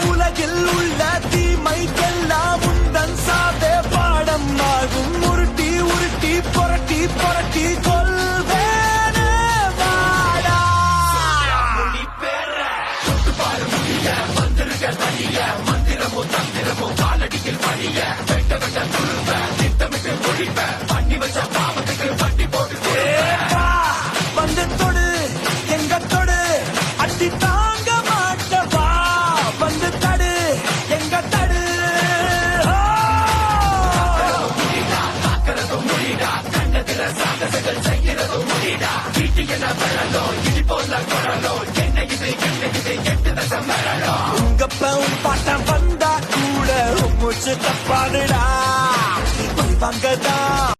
உலகில் உள்ள தீமைக்கெல்லாம் முந்தன் சாதே பாடம் ஆகும். உருட்டி உருட்டி புரட்டி புரட்டி கொள்வேனே வாடா. மந்திரமோ தந்திரமோ காலடியில் பணிய வெட்ட வெட்ட துருவ திட்டமிட்டு ஒழிப்ப பண்ணி வச்ச பாவத்துக்கு வட்டி போட்டு வந்து தொடு எங்க தொடு அடி தாங்க மாட்டவா வந்து தடு எங்க தடு. கண்ணதில சாகசங்கள் செய்கிறதும் முடிடா. வீட்டு என வரலோ இடி போல குரலோ என்ன இது எட்டு தசம் வரலோ. உங்கப்பவும் பாட்டம் வந்தா கூட மூச்சு தப்பாடுடா. வாங்கதான்